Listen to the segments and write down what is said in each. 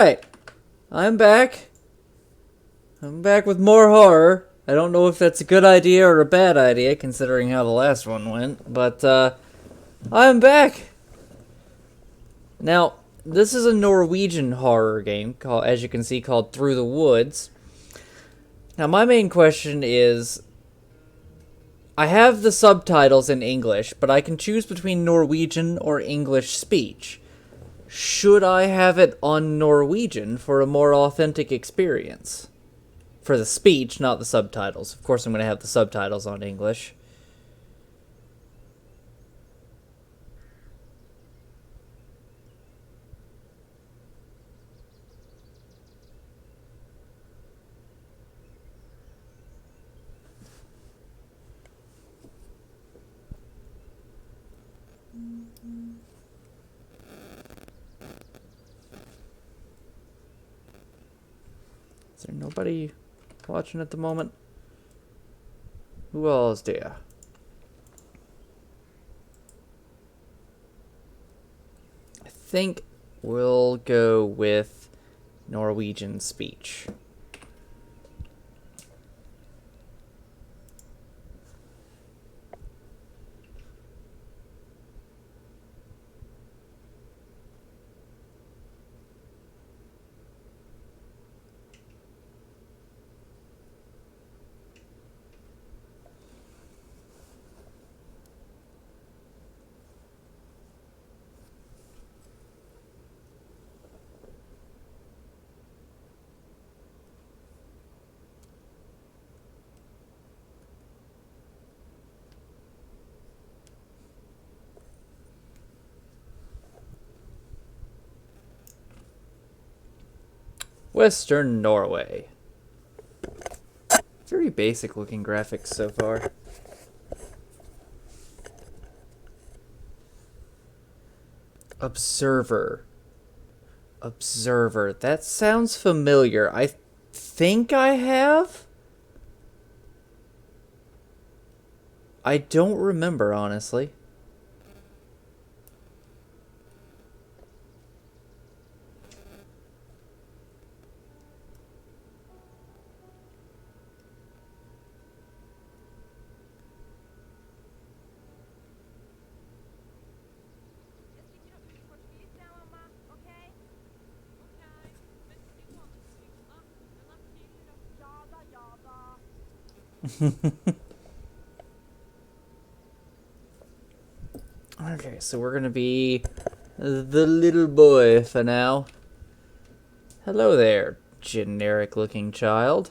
Alright, I'm back. I'm back with more horror. I don't know if that's a good idea or a bad idea, considering how the last one went, but, I'm back! Now, this is a Norwegian horror game, called, as you can see, called Through the Woods. Now, my main question is, I have the subtitles in English, but I can choose between Norwegian or English speech. Should I have it on Norwegian for a more authentic experience? For the speech, not the subtitles. Of course, I'm going to have the subtitles on English. Is there nobody watching at the moment? Who else there? I think we'll go with Norwegian speech. Western Norway. Very basic looking graphics so far. Observer. Observer. That sounds familiar. I think I have? I don't remember, honestly. Okay, so we're gonna be the little boy for now. Hello there, generic looking child.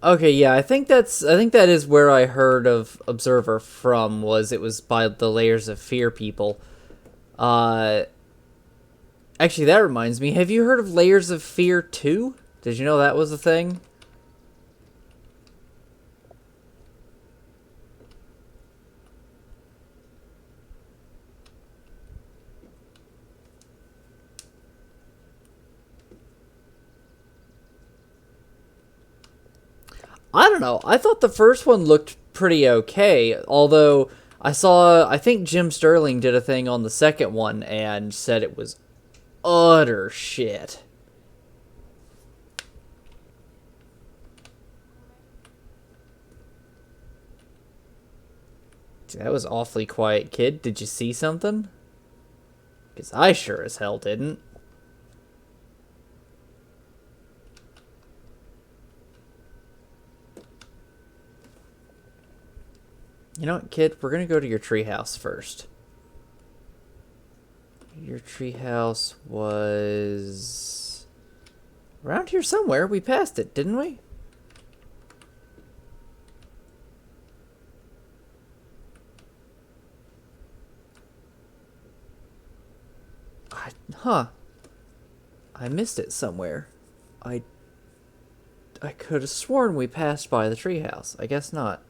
Okay, yeah, I think that is where I heard of Observer from, was it was by the Layers of Fear people. Uh Actually, that reminds me, have you heard of Layers of Fear 2? Did you know that was a thing? I don't know. I thought the first one looked pretty okay, although I think Jim Sterling did a thing on the second one and said it was utter shit. That was awfully quiet, kid. Did you see something? Because I sure as hell didn't. You know what, kid? We're gonna go to your treehouse first. Your treehouse was around here somewhere. We passed it, didn't we? Huh. I missed it somewhere. I could have sworn we passed by the treehouse. I guess not.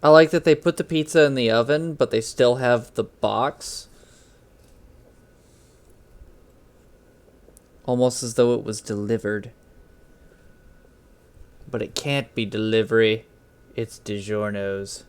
I like that they put the pizza in the oven, but they still have the box. Almost as though it was delivered. But it can't be delivery. It's DiGiorno's.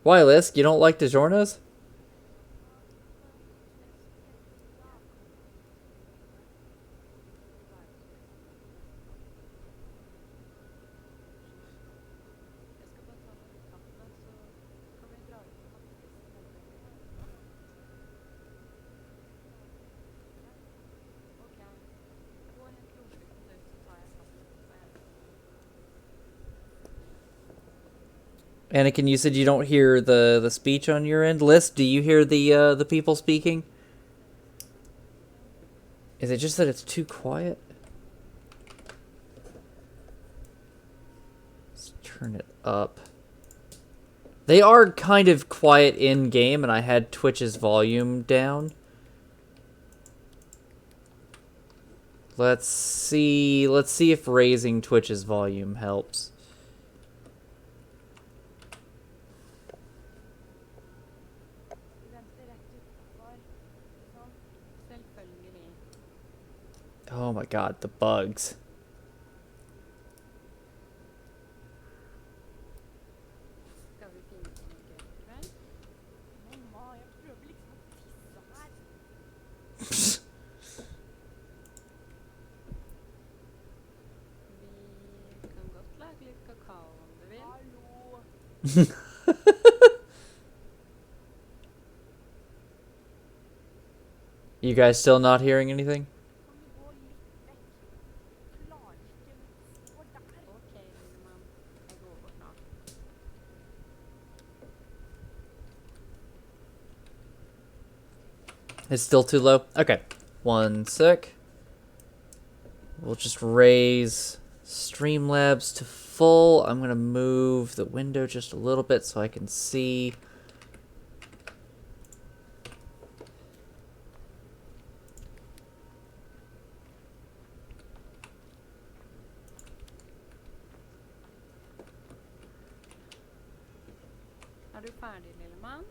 Why, Lisk? You don't like DiGiorno's? Anakin, you said you don't hear the speech on your end. Lisk, do you hear the people speaking? Is it just that it's too quiet? Let's turn it up. They are kind of quiet in game, and I had Twitch's volume down. Let's see if raising Twitch's volume helps. Oh my god, the bugs. You guys still not hearing anything? It's still too low? Okay. One sec. We'll just raise Streamlabs to full. I'm going to move the window just a little bit so I can see. Er du ferdig, lille mann?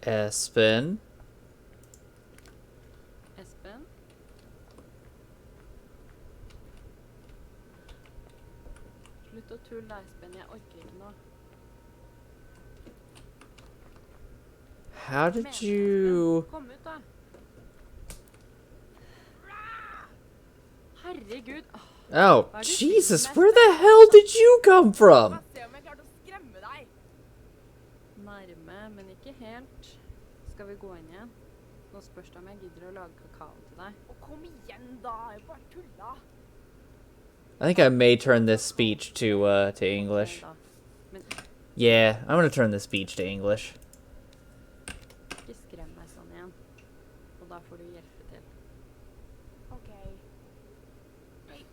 Espen. Espen? Slutt å tulle, Espen. Jeg orker ikke nå. How did you... Kom ut, da. Herregud. Oh, Jesus, where the hell did you come from? Nærme, men ikke helt. Skal vi gå inn igjen? Nå spørs det om jeg gidder å lage kakao til deg. Kom igjen da, jeg bare tulla. I think I may turn this speech to English. Yeah, I'm gonna turn this speech to English. Ikke skrem meg sånn igjen. Og da får du hjelpe til. Okay. Hey,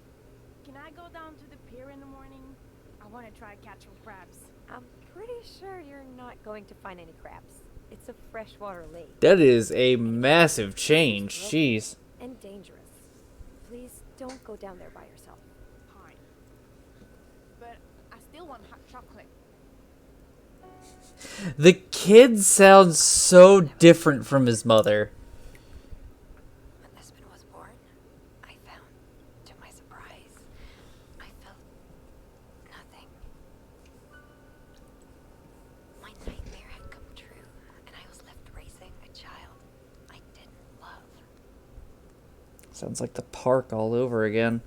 can I go down to the pier in the morning? I want to try catching crabs. I'm pretty sure you're not going to find any crabs. It's a freshwater lake. That is a massive change, jeez. And dangerous. Please don't go down there by yourself. Fine. But I still want hot chocolate. The kid sounds so different from his mother. When Espen was born, I found, to my surprise, I felt nothing. My nightmare had come true, and I was left raising a child I didn't love. Sounds like the park all over again.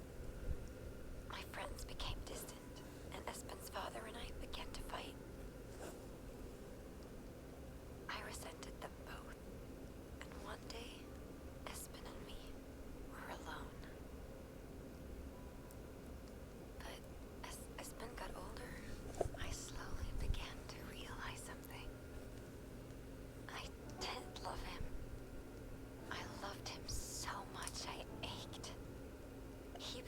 My friends became distant, and Espen's father and I began to fight. I resented them both, and one day, Espen and me were alone. But as Espen got older, I slowly began to realize something. I didn't love him. I loved him so much I ached. He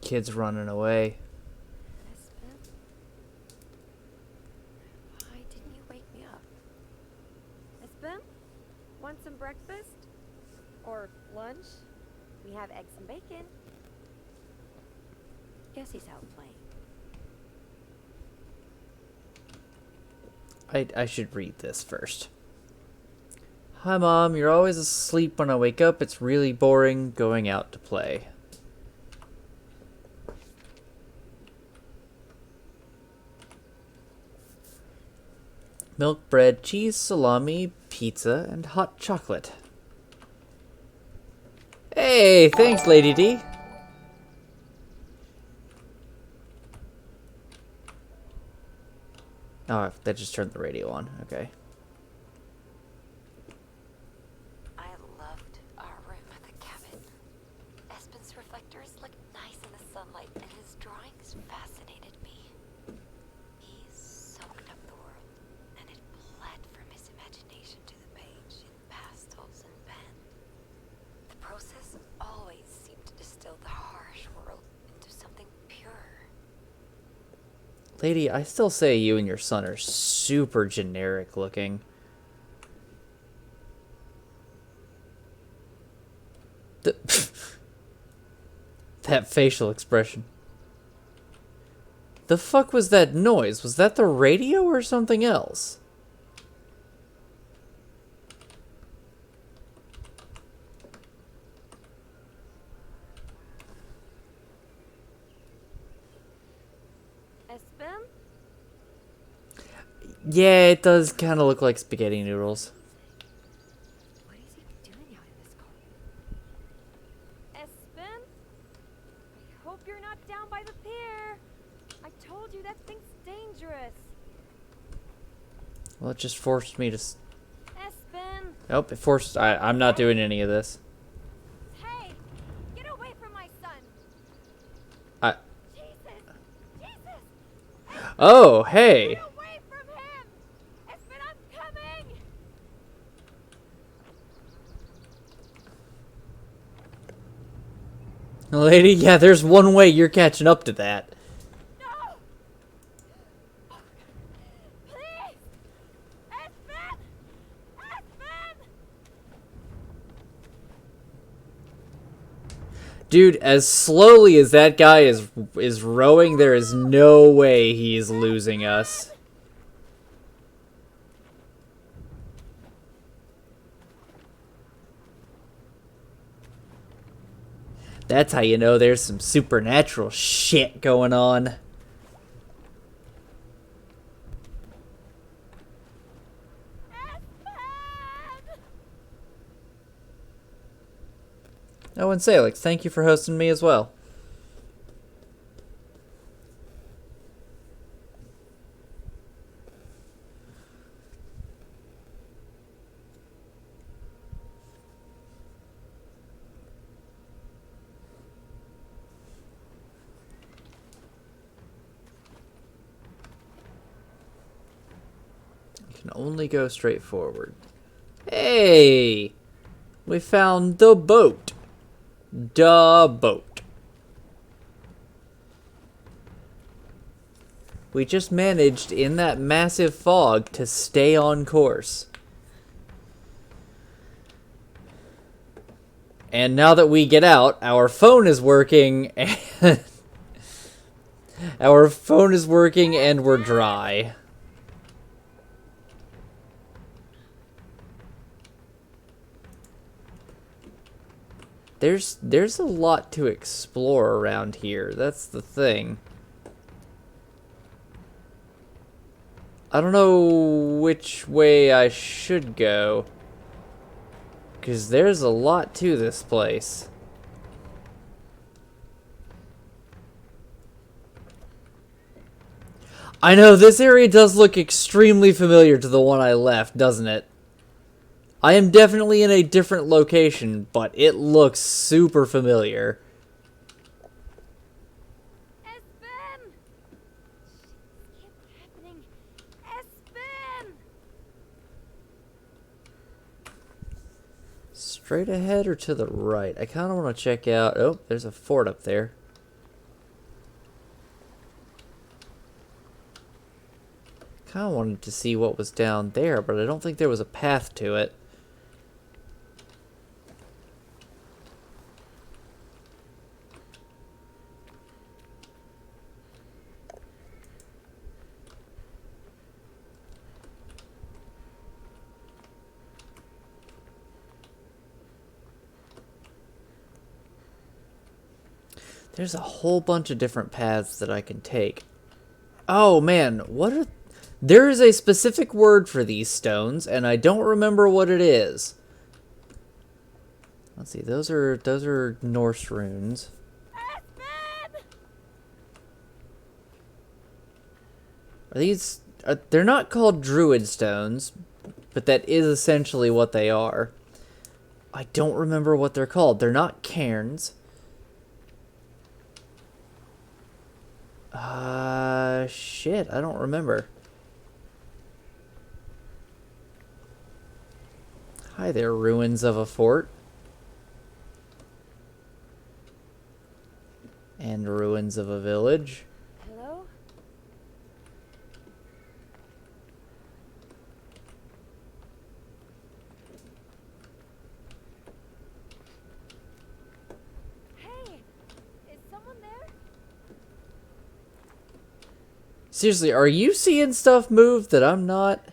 Kid's running away. Espen? Why didn't you wake me up? Espen? Want some breakfast? Or lunch? We have eggs and bacon. Guess he's out playing. I should read this first. Hi, Mom. You're always asleep when I wake up. It's really boring going out to play. Milk, bread, cheese, salami, pizza, and hot chocolate. Hey, thanks, Lady D. Oh, that just turned the radio on. Okay. I loved our room at the cabin. Espen's reflectors looked nice in the sunlight, and his drawings fascinated me. He soaked up the world, and it bled from his imagination to the page in pastels and pen. The process always seemed to distill the harsh world into something pure. Lady, I still say you and your son are super generic looking. That facial expression. The fuck was that noise? Was that the radio or something else? Espen? Yeah, it does kind of look like spaghetti noodles. What is he doing out in this cold? Espen? I hope you're not down by the pier. I told you that thing's dangerous. Well, it just forced me to... Espen! Nope, it forced... I'm not doing any of this. Hey! Get away from my son! I... Jesus! Jesus! Oh, hey! Get away from him! Espen, I'm coming! Lady, yeah, there's one way you're catching up to that. No! Please! Espen! Espen! Dude, as slowly as that guy is rowing, there is no way he's losing us. That's how you know there's some supernatural shit going on. Oh, and Salix, thank you for hosting me as well. You can only go straight forward. Hey! We found the boat. Da boat. We just managed in that massive fog to stay on course. And now that we get out, our phone is working and our phone is working and we're dry. There's a lot to explore around here. That's the thing. I don't know which way I should go. Because there's a lot to this place. I know, this area does look extremely familiar to the one I left, doesn't it? I am definitely in a different location, but it looks super familiar. Espen! Keep happening. Espen! Straight ahead or to the right? I kind of want to check out... Oh, there's a fort up there. kind of wanted to see what was down there, but I don't think there was a path to it. There's a whole bunch of different paths that I can take. Oh man, what are... There is a specific word for these stones, and I don't remember what it is. Let's see, those are Norse runes. Are these... they're not called druid stones, but that is essentially what they are. I don't remember what they're called. They're not cairns. Shit, I don't remember. Hi there, ruins of a fort. And ruins of a village. Hello? Hey, is someone there? Seriously, are you seeing stuff move that I'm not?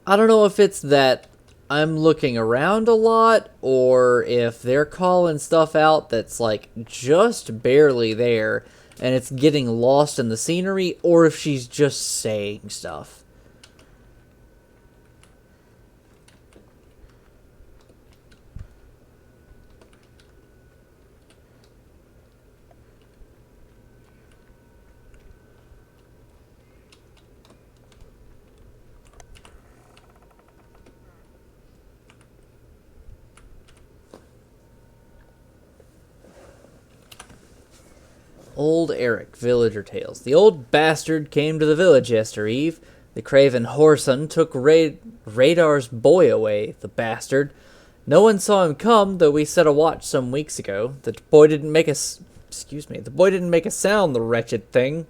I don't know if it's that I'm looking around a lot, or if they're calling stuff out that's like just barely there, and it's getting lost in the scenery, or if she's just saying stuff. Old Eric, Villager Tales. The old bastard came to the village yester eve. The craven whoreson took Radar's boy away, the bastard. No one saw him come, though we set a watch some weeks ago. The boy didn't make a... the boy didn't make a sound, the wretched thing.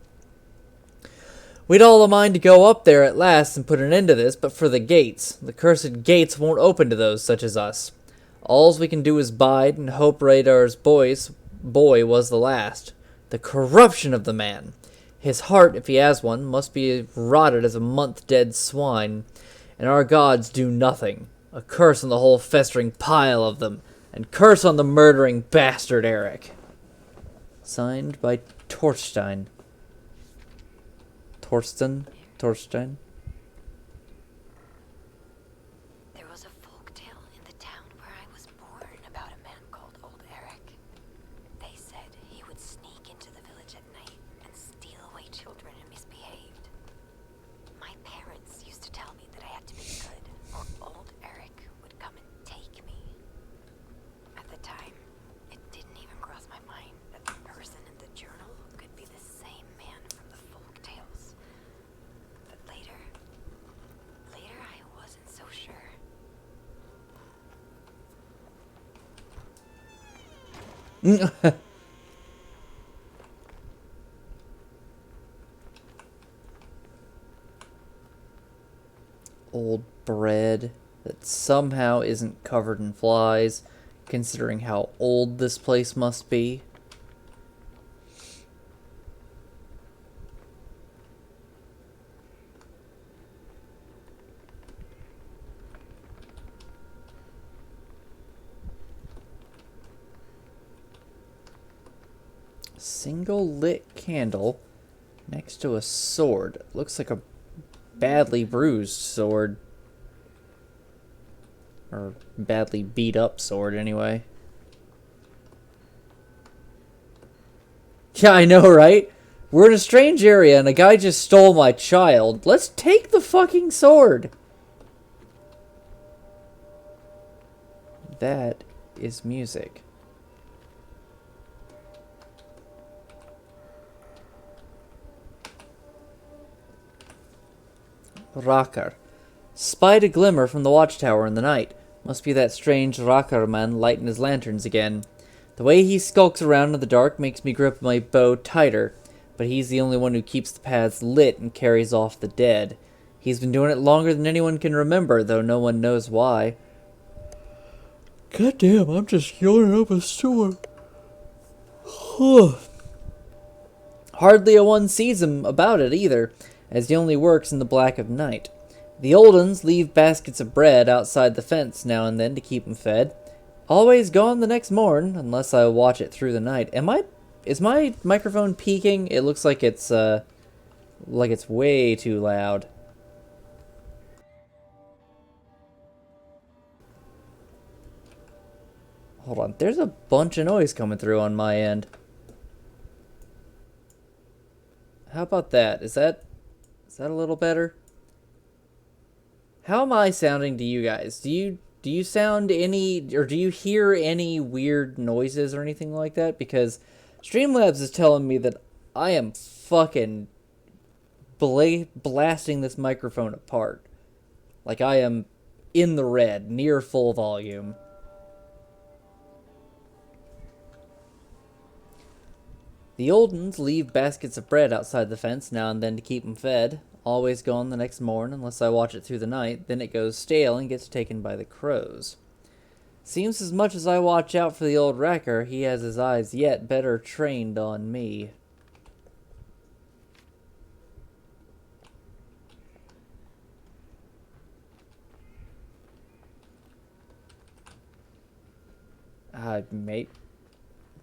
We'd all a mind to go up there at last and put an end to this, but for the gates. The cursed gates won't open to those such as us. Alls we can do is bide and hope Radar's boy was the last. The corruption of the man. His heart, if he has one, must be rotted as a month-dead swine. And our gods do nothing. A curse on the whole festering pile of them. And curse on the murdering bastard Eric. Signed by Torstein. Torstein? There was a folk tale in the town where I was born about a man called Old Eric. They said he would sneak into the village at night and steal away children who misbehaved. My parents used to tell me that I had to be good, or Old Eric would come and take me. At the time, it didn't even cross my mind that the person in the journal could be the same man from the folk tales. But later I wasn't so sure. Old bread that somehow isn't covered in flies, considering how old this place must be. Single lit candle next to a sword. Looks like a badly bruised sword. Or badly beat up sword, anyway. Yeah, I know, right? We're in a strange area and a guy just stole my child. Let's take the fucking sword. That is music. Rakar. Spied a glimmer from the watchtower in the night. Must be that strange Rakar man lighting his lanterns again. The way he skulks around in the dark makes me grip my bow tighter, but he's the only one who keeps the paths lit and carries off the dead. He's been doing it longer than anyone can remember, though no one knows why. Goddamn, I'm just yawning up a storm. Hardly a one sees him about it either, as he only works in the black of night. The old uns leave baskets of bread outside the fence now and then to keep him fed. Always gone the next morn, unless I watch it through the night. Is my microphone peaking? It looks like it's way too loud. Hold on, there's a bunch of noise coming through on my end. How about that? Is that a little better? How am I sounding to you guys? Do you sound any, or do you hear any weird noises or anything like that? Because Streamlabs is telling me that I am fucking blasting this microphone apart. Like I am in the red, near full volume. The old uns leave baskets of bread outside the fence now and then to keep 'em fed. Always gone the next morn unless I watch it through the night. Then it goes stale and gets taken by the crows. Seems as much as I watch out for the old wrecker, he has his eyes yet better trained on me.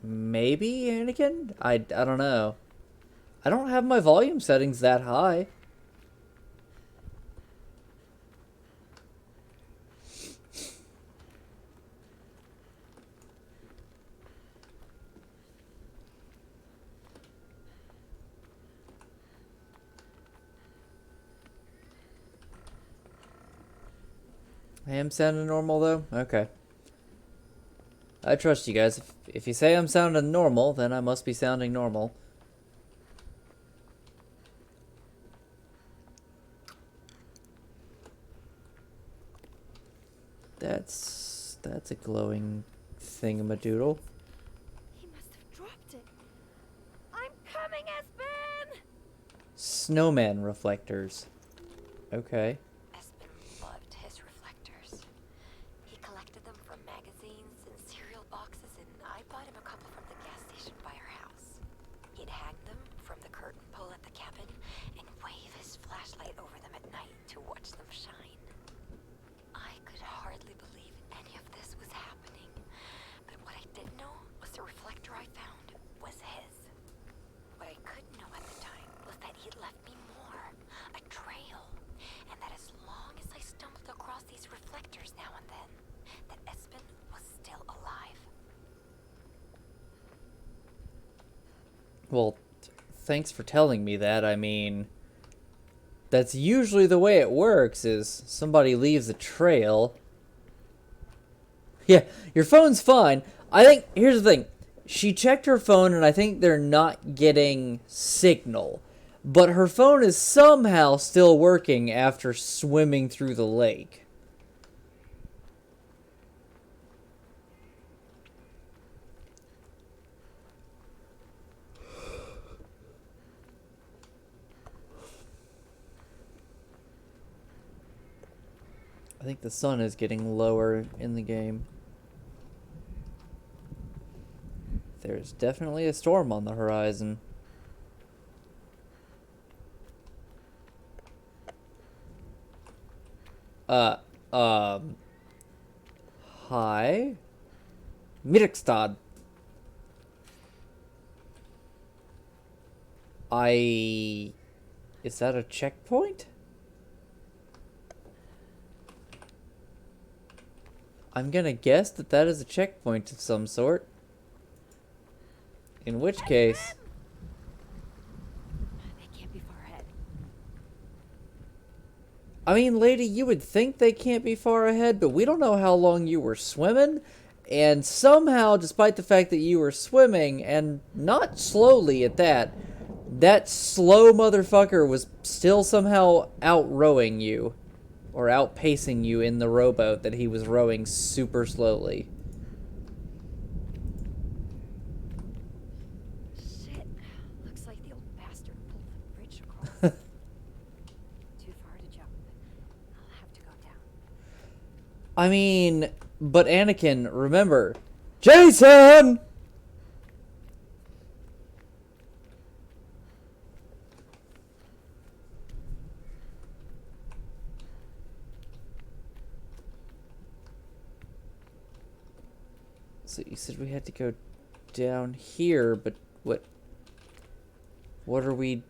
Maybe, Anakin? I don't know. I don't have my volume settings that high. I am sounding normal though? Okay. I trust you guys. If you say I'm sounding normal, then I must be sounding normal. That's a glowing thingamadoodle. He must have dropped it. I'm coming, Espen! Snowman reflectors. Okay. Espen loved his reflectors. He collected them from magazines and cereal boxes, and I bought him a couple from the gas station by our house. He'd hang them from the curtain pole at the cabin and wave his flashlight over them at night to watch them shine. I could hardly believe any of this was happening, but what I did know was the reflector I found was his. What I couldn't know at the time was that he'd left me more, a trail, and that as long as I stumbled across these reflectors now and then, that Espen was still alive. Well, thanks for telling me that. I mean, that's usually the way it works, is somebody leaves a trail. Yeah, your phone's fine. I think, here's the thing. She checked her phone and I think they're not getting signal. But her phone is somehow still working after swimming through the lake. I think the sun is getting lower in the game. There's definitely a storm on the horizon. Hi? Middelstad. Is that a checkpoint? I'm gonna guess that that is a checkpoint of some sort. In which case... They can't be far ahead. I mean, lady, you would think they can't be far ahead, but we don't know how long you were swimming. And somehow, despite the fact that you were swimming, and not slowly at that, that slow motherfucker was still somehow out-rowing you. Or outpacing you in the rowboat that he was rowing super slowly. I mean, but Anakin, remember, Jason. So you said we had to go down here, but what are we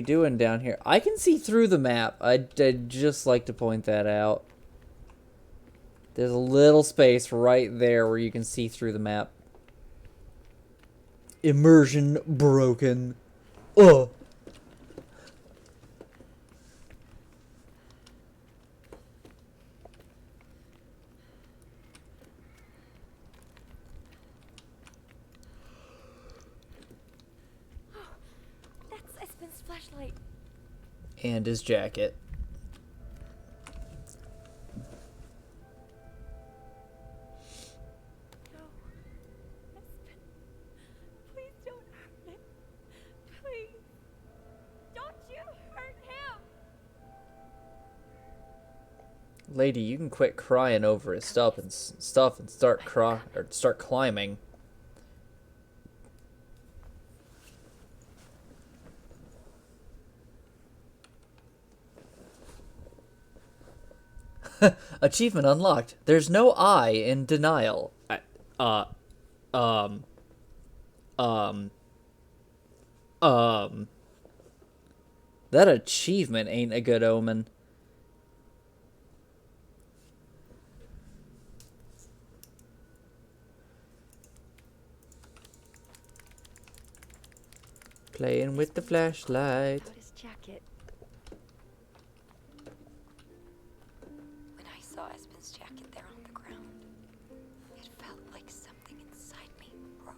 doing down here? I can see through the map. I'd just like to point that out. There's a little space right there where you can see through the map. Immersion broken. Ugh. That's Espen's flashlight. And his jacket. No. Espen. Please don't hurt him. Please. Don't you hurt him. Lady, you can quit crying over his stuff and start climbing. Achievement unlocked. There's no I in denial. Um. That achievement ain't a good omen. Playing with the flashlight. About his jacket. When I saw Espen's jacket there on the ground, it felt like something inside me broke.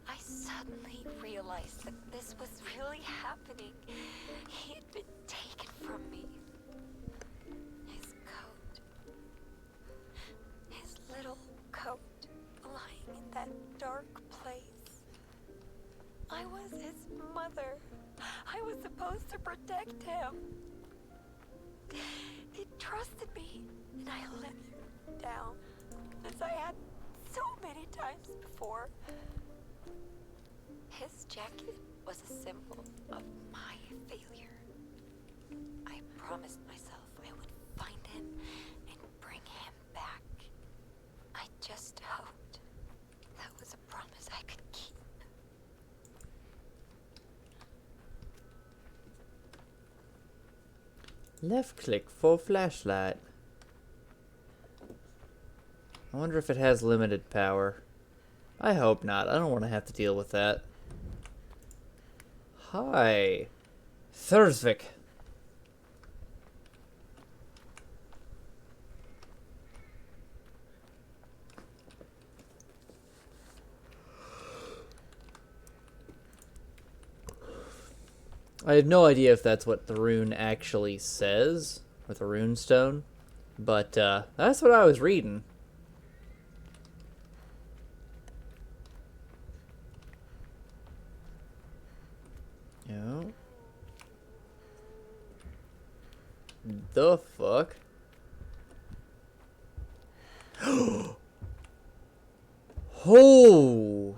I suddenly realized that this was really happening. He had been taken from me. His coat. His little coat lying in that dark place. I was his mother. I was supposed to protect him. He trusted me, and I let him down, as I had so many times before. His jacket was a symbol of my failure. I promised myself I would find him and bring him back. I just hoped that was a promise I could keep. Left click for flashlight. I wonder if it has limited power. I hope not. I don't want to have to deal with that. Hi. Thursvik. I have no idea if that's what the rune actually says, with a rune stone, but that's what I was reading. Yeah. The fuck? Oh!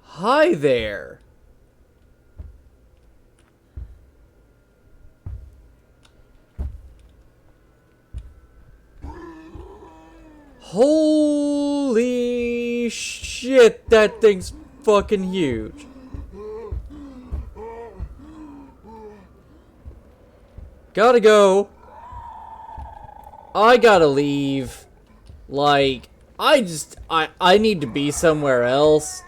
Hi there! Holy shit, that thing's fucking huge. Gotta go. I gotta leave. Like, I need to be somewhere else.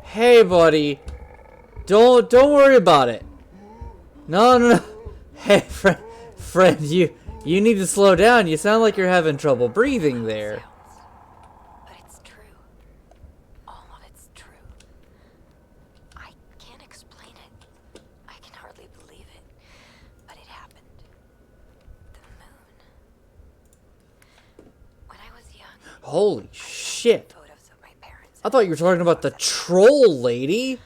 Hey, buddy. Don't worry about it. No. Hey, friend, you need to slow down. You sound like you're having trouble breathing there. But it's true. All of it's true. I can't explain it. I can hardly believe it. But it happened. The moon. When I was young, Holy shit. photos of my parents. I thought you were talking about the troll, lady.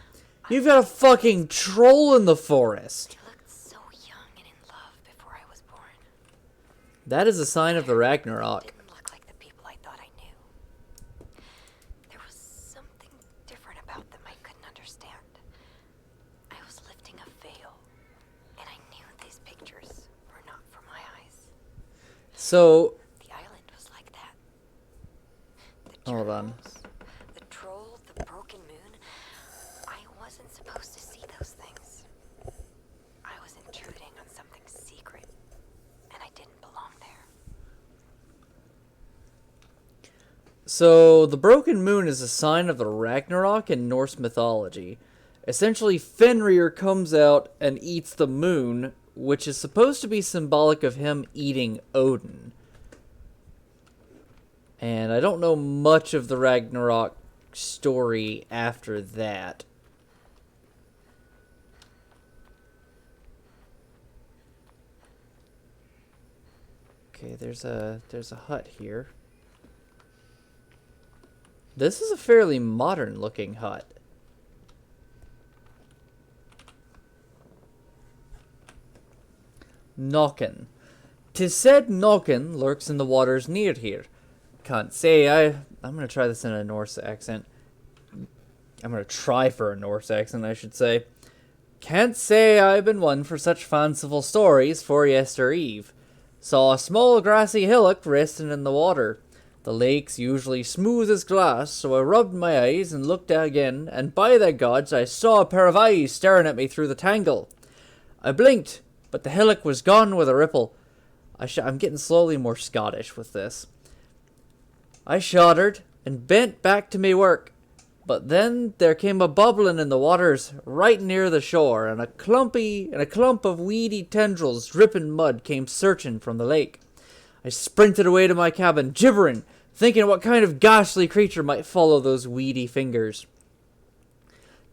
You've got a fucking troll in the forest. They looked so young and in love before I was born. That is a sign of the Ragnarok. Didn't look like the people I thought I knew. There was something different about them I couldn't understand. I was lifting a veil, and I knew these pictures were not from my eyes. So, The island was like that. The hold on. journals, the troll, the broken moon. I wasn't supposed to see those things. I was intruding on something secret, and I didn't belong there. So, the broken moon is a sign of the Ragnarok in Norse mythology. Essentially, Fenrir comes out and eats the moon, which is supposed to be symbolic of him eating Odin. And I don't know much of the Ragnarok story after that. Okay, there's a hut here. This is a fairly modern looking hut. Nokken. 'Tis said Nokken lurks in the waters near here. Can't say I'm gonna try this in a Norse accent. I'm gonna try for a Norse accent, I should say. Can't say I've been one for such fanciful stories for yester eve. Saw a small grassy hillock resting in the water. The lake's usually smooth as glass, so I rubbed my eyes and looked again, and by the gods, I saw a pair of eyes staring at me through the tangle. I blinked, but the hillock was gone with a ripple. I'm getting slowly more Scottish with this. I shuddered and bent back to me work. But then there came a bubbling in the waters right near the shore, and a clump of weedy tendrils dripping mud came searching from the lake. I sprinted away to my cabin, gibbering, thinking what kind of ghastly creature might follow those weedy fingers.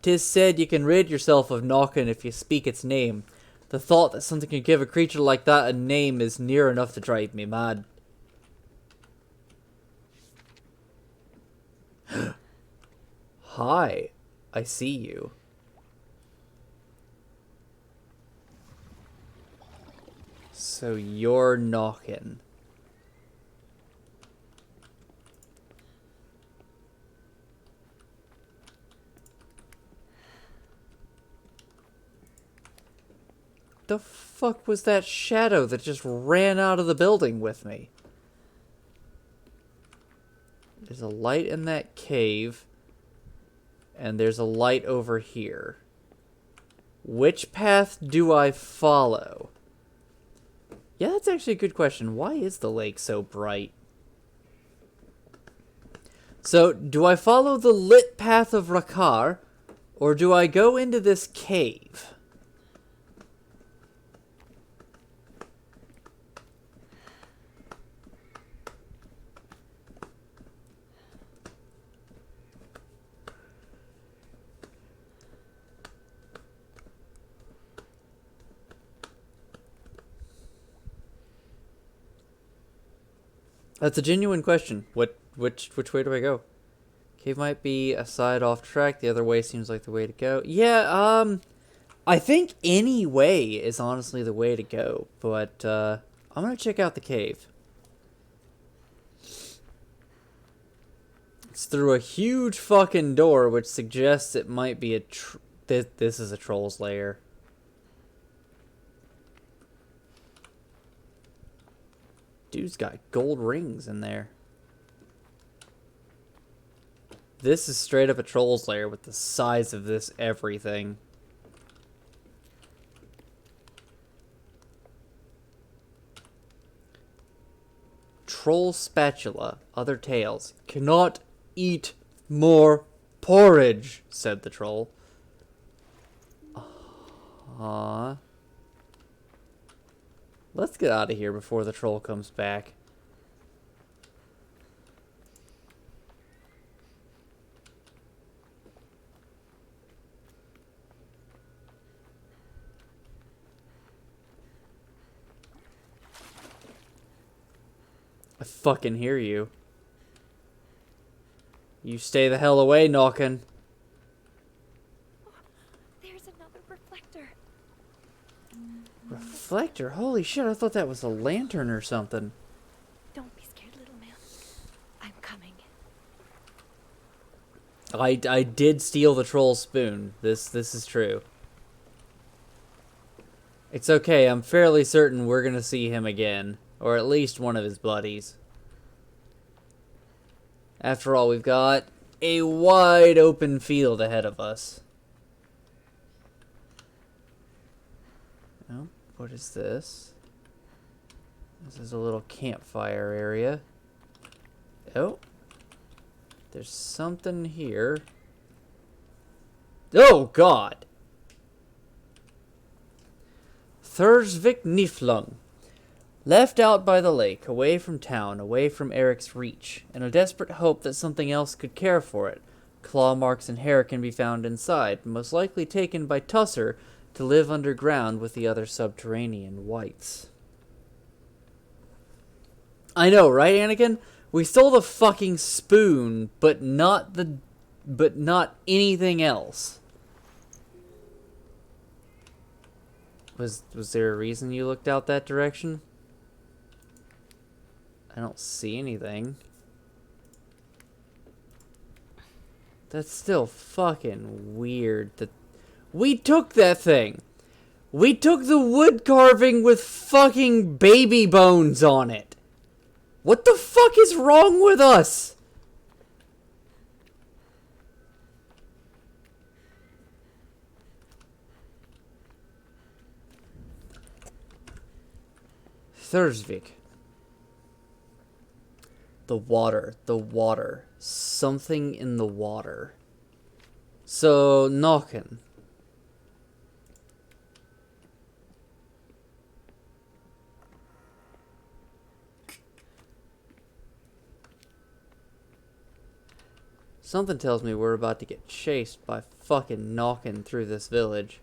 'Tis said you can rid yourself of Nokken if you speak its name. The thought that something could give a creature like that a name is near enough to drive me mad. Hi, I see you. So you're Nokken. The fuck was that shadow that just ran out of the building with me? There's a light in that cave. And there's a light over here. Which path do I follow? Yeah, that's actually a good question. Why is the lake so bright? So, do I follow the lit path of Rakar, or do I go into this cave? That's a genuine question. Which way do I go? Cave might be a side off track. The other way seems like the way to go. Yeah, I think any way is honestly the way to go. But, I'm gonna check out the cave. It's through a huge fucking door, which suggests it might be this is a troll's lair. Dude's got gold rings in there. This is straight up a troll's lair with the size of this everything. Troll spatula, other tales. Cannot eat more porridge, said the troll. Let's get out of here before the troll comes back. I fucking hear you. You stay the hell away, Knockin'. There's another reflector. Reflector? Holy shit, I thought that was a lantern or something. Don't be scared, little man. I'm coming. I did steal the troll spoon. This is true. It's okay, I'm fairly certain we're gonna see him again. Or at least one of his buddies. After all, we've got a wide open field ahead of us. Oh, what is this? This is a little campfire area. Oh. There's something here. Oh, God! Thursvik Niflung. Left out by the lake, away from town, away from Eric's reach, in a desperate hope that something else could care for it. Claw marks and hair can be found inside, most likely taken by Tusser to live underground with the other subterranean whites. I know, right, Anakin? We stole the fucking spoon, but not anything else. Was there a reason you looked out that direction? I don't see anything. That's still fucking weird that we took that thing. We took the wood carving with fucking baby bones on it. What the fuck is wrong with us? Thursvik. The water. Something in the water. So, Knockin'. Something tells me we're about to get chased by fucking Knockin' through this village.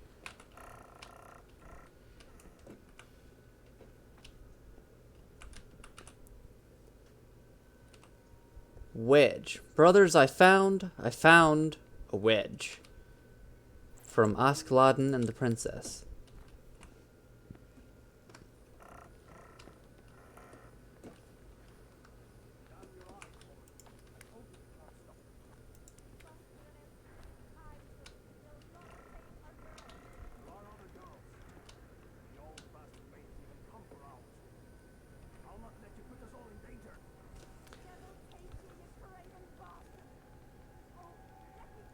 Wedge. Brothers, I found a wedge. From Askeladdin and the princess.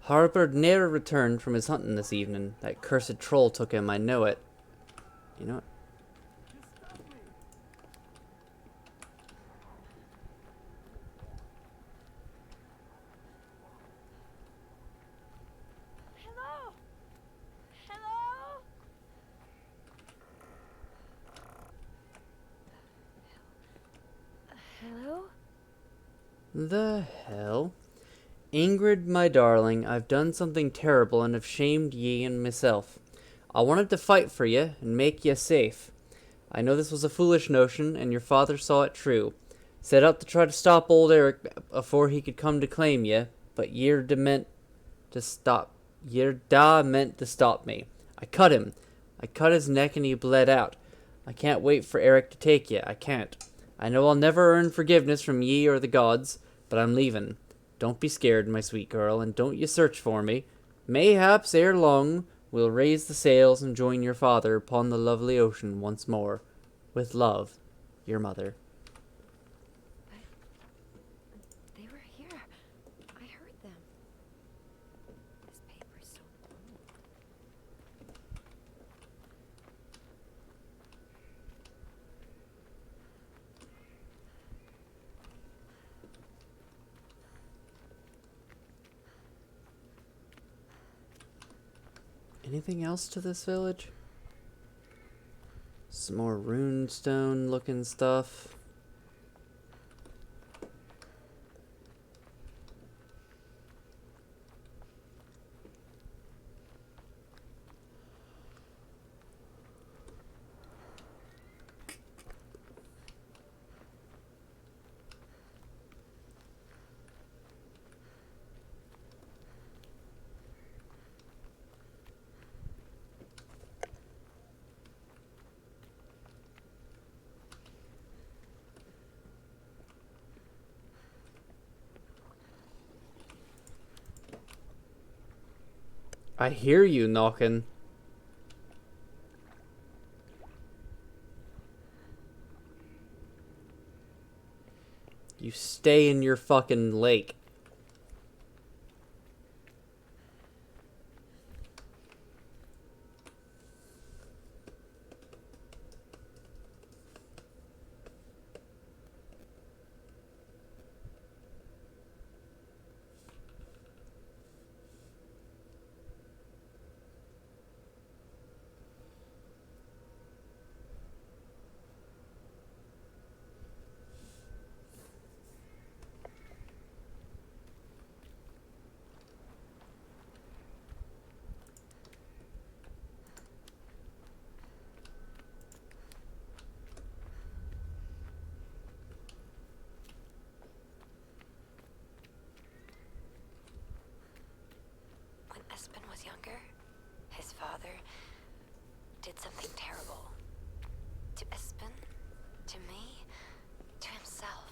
Harbord ne'er returned from his hunting this evening. That cursed troll took him, I know it. You know what? Hello? Hello? Hello? The hell? Ingrid, my darling, I've done something terrible and have shamed ye and myself. I wanted to fight for ye and make ye safe. I know this was a foolish notion, and your father saw it true. Set out to try to stop old Eric afore he could come to claim ye, but ye're meant to stop me. I cut him. I cut his neck and he bled out. I can't wait for Eric to take ye. I can't. I know I'll never earn forgiveness from ye or the gods, but I'm leavin'. Don't be scared, my sweet girl, and don't you search for me. Mayhaps ere long we'll raise the sails and join your father upon the lovely ocean once more. With love, your mother. They were here. I heard them. This paper is so old. Anything else to this village? Some more runestone looking stuff. I hear you knocking. You stay in your fucking lake. When Espen was younger, his father did something terrible. To Espen, to me, to himself.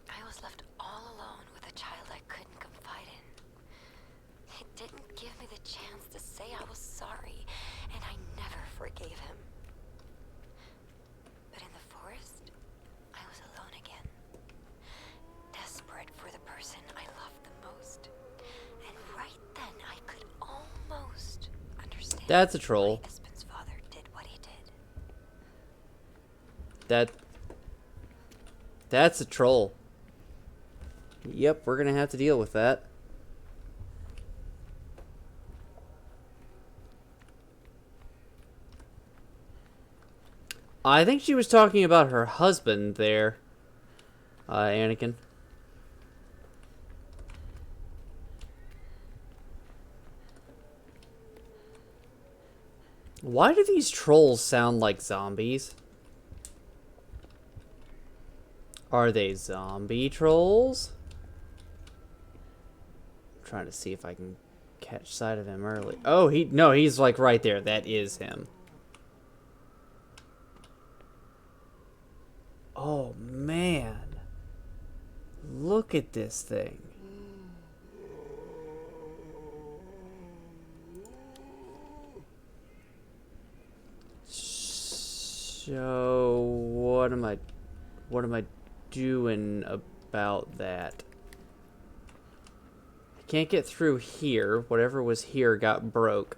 I was left all alone with a child I couldn't confide in. He didn't give me the chance to say I was sorry, and I never forgave him. But in the forest, I was alone again. Desperate for the person I loved the most. And right then, I could almost understand That's a troll. why Espen's father did what he did. That's a troll. Yep, we're gonna have to deal with that. I think she was talking about her husband there, Anakin. Why do these trolls sound like zombies? Are they zombie trolls? I'm trying to see if I can catch sight of him early. Oh, no, he's like right there. That is him. Oh, man. Look at this thing. So, what am I doing about that? I can't get through here. Whatever was here got broke.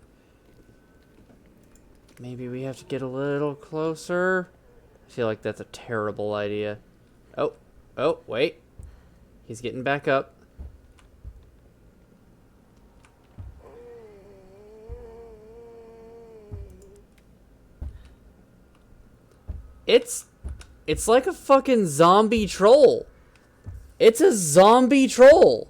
Maybe we have to get a little closer. I feel like that's a terrible idea. Oh, wait. He's getting back up. It's like a fucking zombie troll. It's a zombie troll.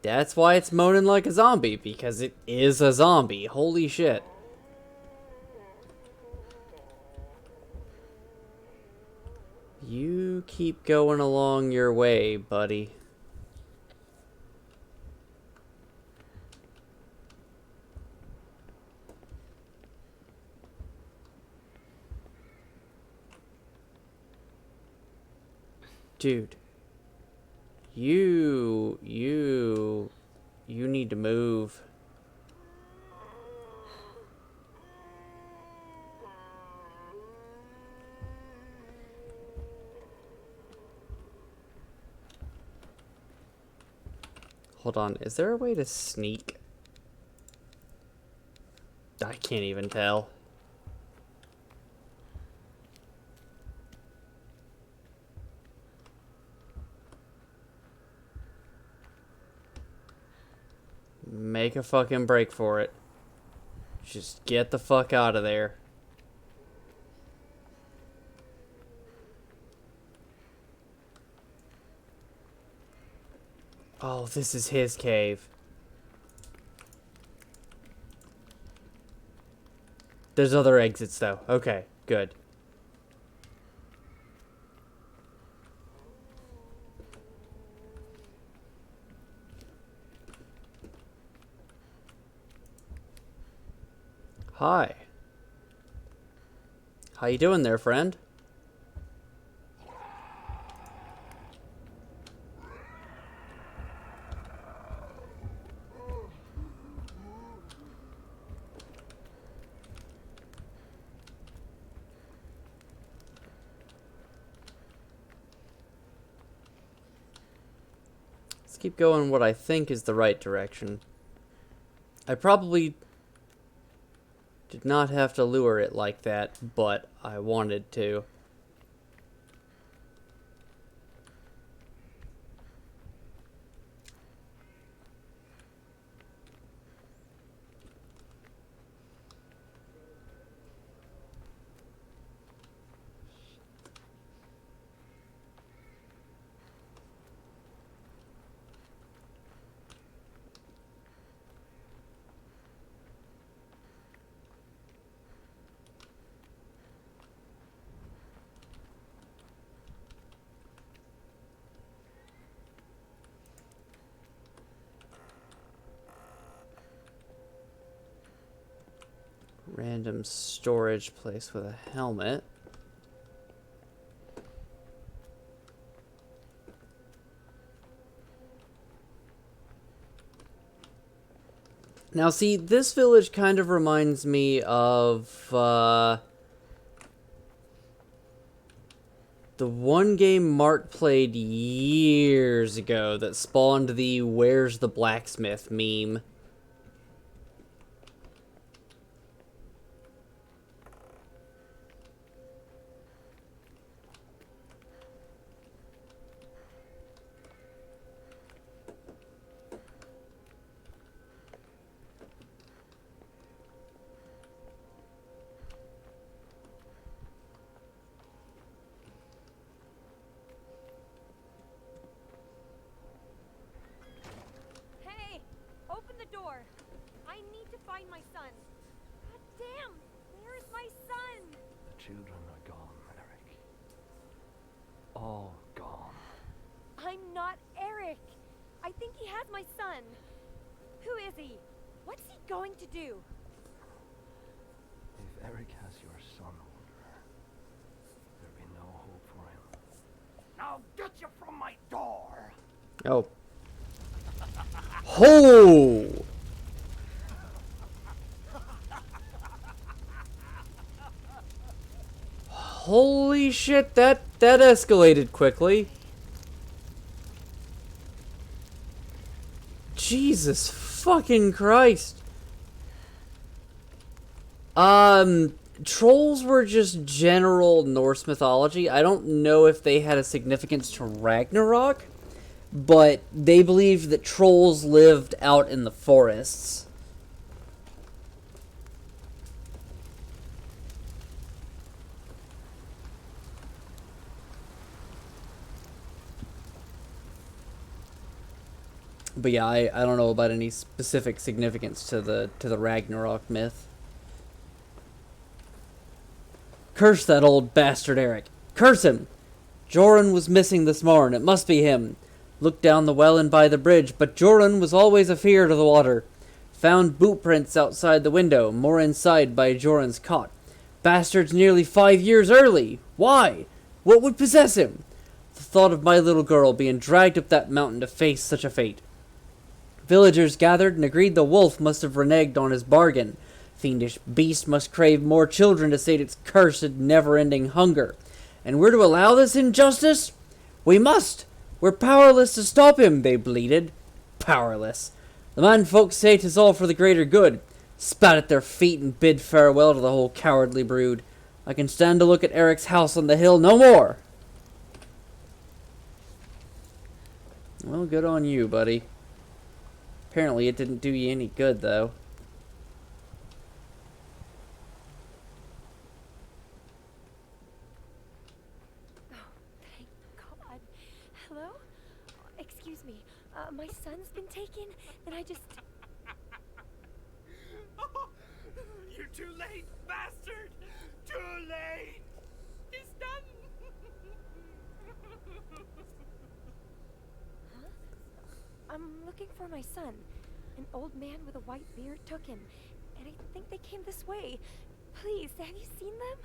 That's why it's moaning like a zombie, because it is a zombie. Holy shit. You keep going along your way, buddy. Dude. You need to move. Hold on, is there a way to sneak? I can't even tell. Make a fucking break for it. Just get the fuck out of there. Oh, this is his cave. There's other exits though. Okay, good. Hi. How you doing there, friend? Let's keep going what I think is the right direction. I probably did not have to lure it like that, but I wanted to. Random storage place with a helmet. Now, see, this village kind of reminds me of the one game Mark played years ago that spawned the "Where's the Blacksmith" meme. Hey! Open the door! I need to find my son. God damn! Where is my son? The children are gone, Eric. All gone. I'm not Eric! I think he has my son. Who is he? What's he going to do? If Eric has your son older, there'll be no hope for him. Now get you from my door! Oh. Ho! Holy shit, that escalated quickly. Jesus fucking Christ. Trolls were just general Norse mythology. I don't know if they had a significance to Ragnarok, but they believed that trolls lived out in the forests. But yeah, I don't know about any specific significance to the Ragnarok myth. Curse that old bastard Eric. Curse him! Jorun was missing this morn. It must be him. Looked down the well and by the bridge, but Jorun was always afeard of the water. Found boot prints outside the window, more inside by Jorun's cot. Bastard's nearly 5 years early. Why? What would possess him? The thought of my little girl being dragged up that mountain to face such a fate. Villagers gathered and agreed the wolf must have reneged on his bargain. Fiendish beast must crave more children to sate its cursed, never-ending hunger. And we're to allow this injustice? We must! We're powerless to stop him, they bleated. Powerless. The man folks say 'tis all for the greater good. Spat at their feet and bid farewell to the whole cowardly brood. I can stand to look at Eric's house on the hill no more. Well, good on you, buddy. Apparently it didn't do you any good, though. Thank God. Hello? Excuse me. My son's been taken, and I just... You're too late, bastard! Too late! He's done! Huh? I'm looking for my son. An old man with a white beard took him, and I think they came this way. Please, have you seen them?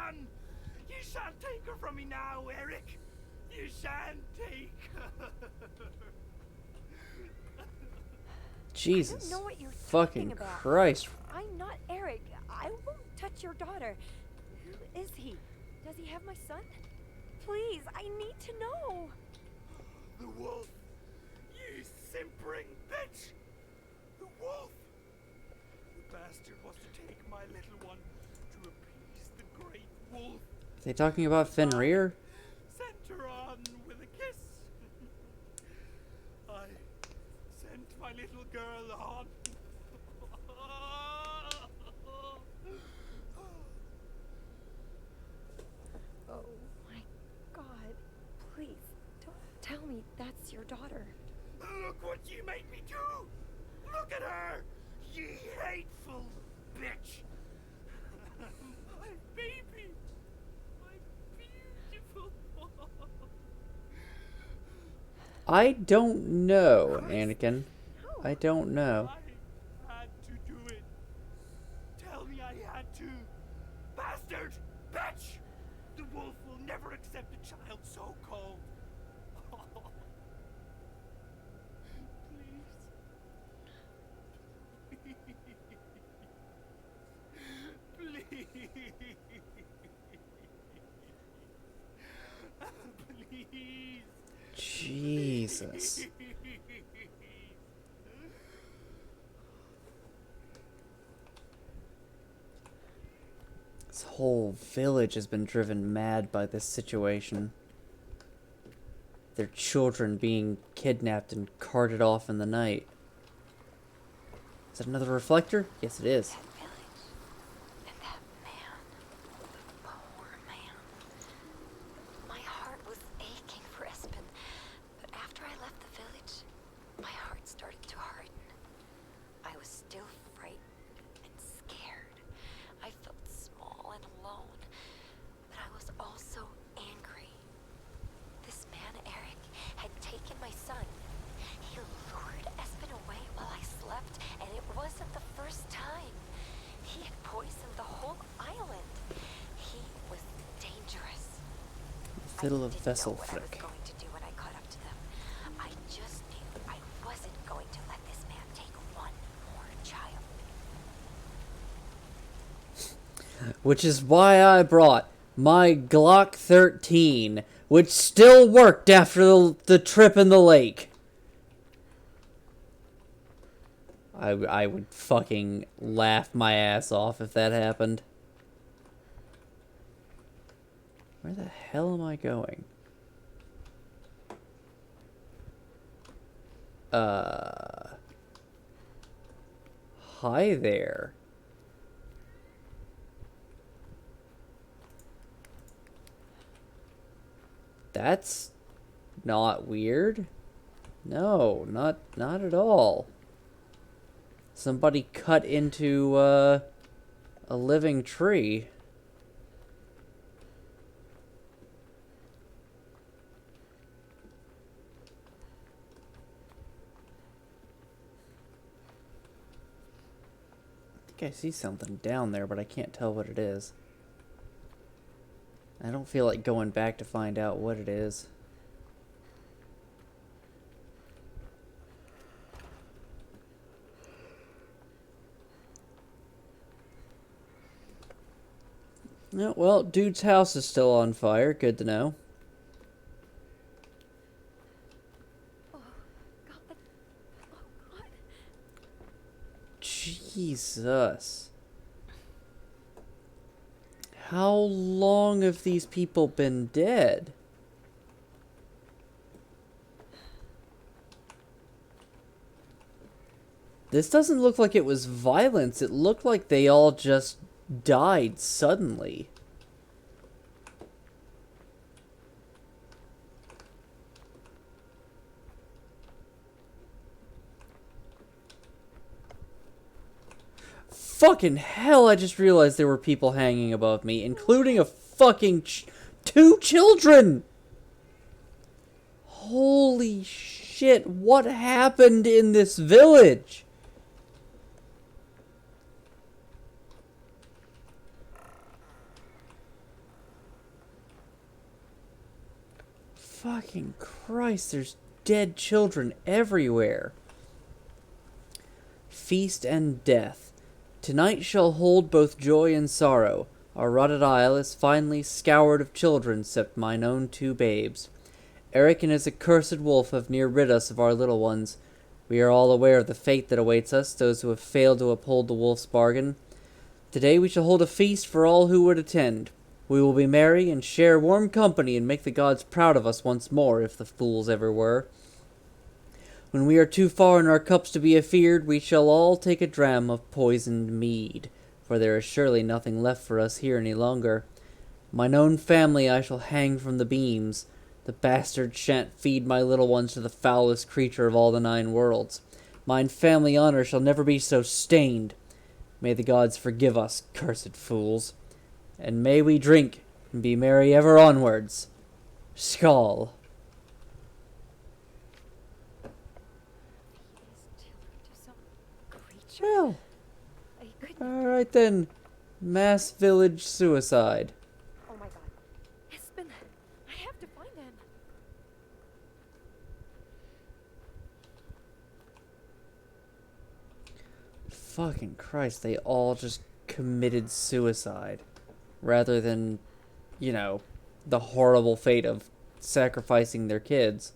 son! You shan't take her from me now, Eric! You shan't take her! Jesus. I don't know what you're Fucking talking about. Christ. I'm not Eric. I won't touch your daughter. Who is he? Does he have my son? Please, I need to know. The wolf! You simpering bitch! The wolf! The bastard wants to take my little one to appease the great wolf. Are they talking about Fenrir? Sent her on with a kiss. I sent my little girl on. Oh my God. Please, don't tell me that's your daughter. Look what you made me do! Look at her! You hateful bitch! My baby! My beautiful one! I don't know, Anakin. I don't know. I had to do it. Tell me I had to. Bastard! Bitch! The wolf will never accept a child so cold. Please. Please. Jesus. This whole village has been driven mad by this situation. Their children being kidnapped and carted off in the night. Is that another reflector? Yes, it is. That village. And that man. The poor man. My heart was aching for Espen. But after I left the village, my heart started to harden. I was still frightened and scared. I felt small and alone. But I was also angry. This man, Eric, had taken my son. He lured Espen away while I slept, and it wasn't the first time. He had poisoned the whole island. He was dangerous. Fiddle I of didn't vessel know what I was flick. going to do when I caught up to them. I just knew I wasn't going to let this man take one more child. Which is why I brought my Glock 13, which still worked after the trip in the lake. I would fucking laugh my ass off if that happened. Where the hell am I going? Hi there. That's not weird. No, not at all. Somebody cut into a living tree. I think I see something down there, but I can't tell what it is. I don't feel like going back to find out what it is. No, well, dude's house is still on fire. Good to know. Oh, God. Oh, God. Jesus. How long have these people been dead? This doesn't look like it was violence. It looked like they all just died suddenly. Fucking hell, I just realized there were people hanging above me, including a fucking two children! Holy shit, what happened in this village? Fucking Christ, there's dead children everywhere. Feast and death. Tonight shall hold both joy and sorrow. Our rotted isle is finally scoured of children, except mine own 2 babes. Eric and his accursed wolf have near rid us of our little ones. We are all aware of the fate that awaits us, those who have failed to uphold the wolf's bargain. Today we shall hold a feast for all who would attend. We will be merry and share warm company and make the gods proud of us once more, if the fools ever were. When we are too far in our cups to be afeared, we shall all take a dram of poisoned mead, for there is surely nothing left for us here any longer. Mine own family I shall hang from the beams. The bastard shan't feed my little ones to the foulest creature of all the 9 worlds. Mine family honor shall never be so stained. May the gods forgive us, cursed fools. And may we drink and be merry ever onwards. Skål. Well, alright then. Mass village suicide. Oh my god. Espen, I have to find him. Fucking Christ, they all just committed suicide. Rather than, you know, the horrible fate of sacrificing their kids.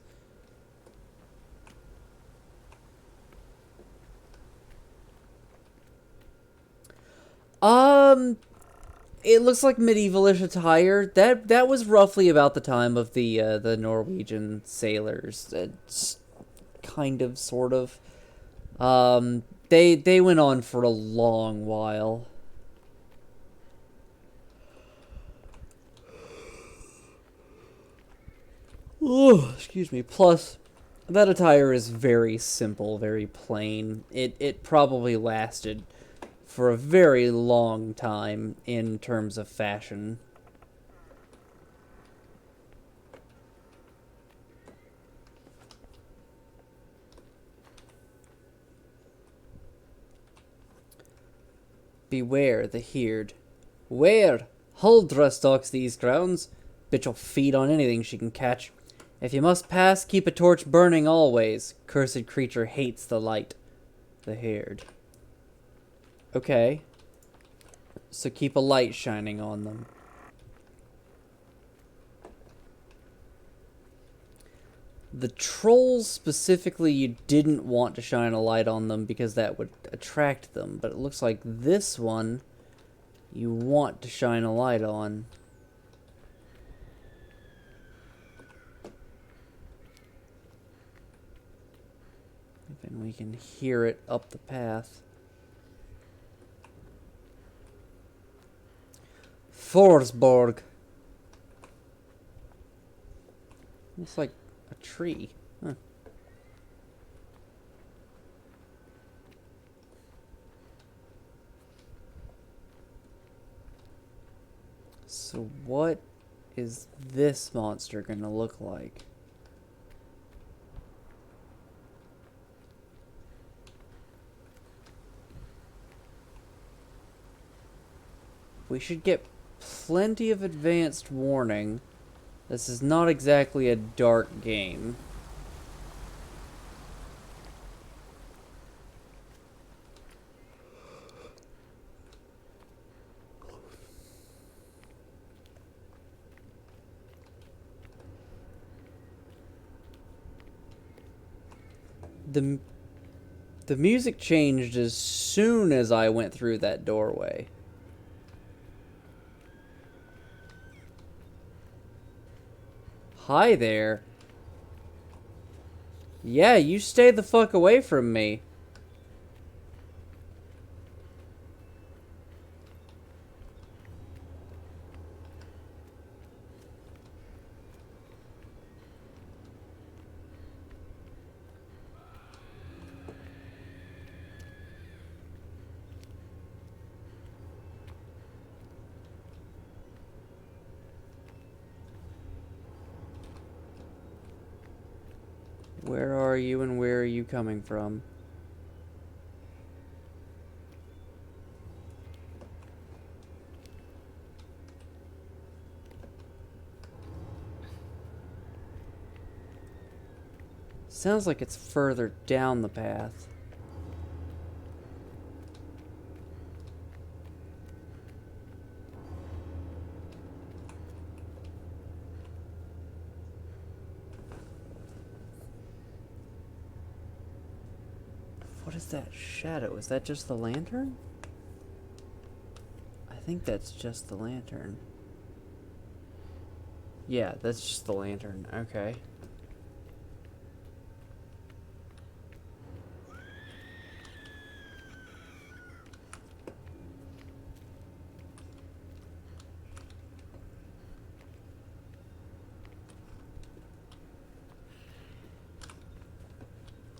It looks like medievalish attire. That was roughly about the time of the Norwegian sailors. It's kind of, sort of. They went on for a long while. Oh, excuse me. Plus, that attire is very simple, very plain. It probably lasted for a very long time in terms of fashion. Beware the Heerd. Where? Huldra stalks these grounds. Bitch'll feed on anything she can catch. If you must pass, keep a torch burning always. Cursed creature hates the light. The Heerd. Okay. So keep a light shining on them. The trolls specifically, you didn't want to shine a light on them because that would attract them. But it looks like this one, you want to shine a light on. And we can hear it up the path. Forsborg. Looks like a tree. Huh. So what is this monster gonna look like? We should get plenty of advanced warning. This is not exactly a dark game. The music changed as soon as I went through that doorway. Hi there. Yeah, you stay the fuck away from me. Where are you and where are you coming from? Sounds like it's further down the path. What is that shadow? Is that just the lantern? I think that's just the lantern. Yeah, that's just the lantern. Okay.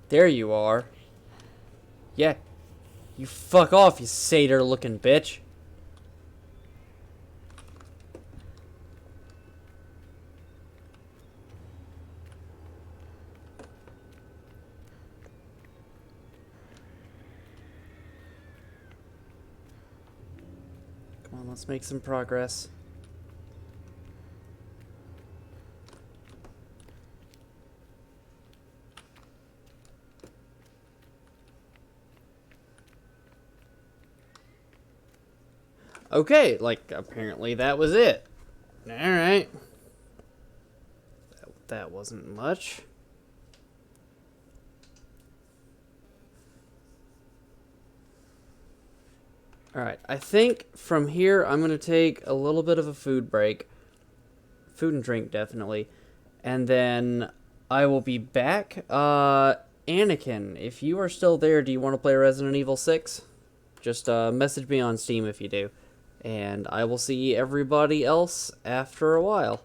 There you are. Yeah. You fuck off, you satyr-looking bitch. Come on, let's make some progress. Okay, like, apparently that was it. Alright. That wasn't much. Alright, I think from here I'm going to take a little bit of a food break. Food and drink, definitely. And then I will be back. Anakin, if you are still there, do you want to play Resident Evil 6? Just message me on Steam if you do. And I will see everybody else after a while.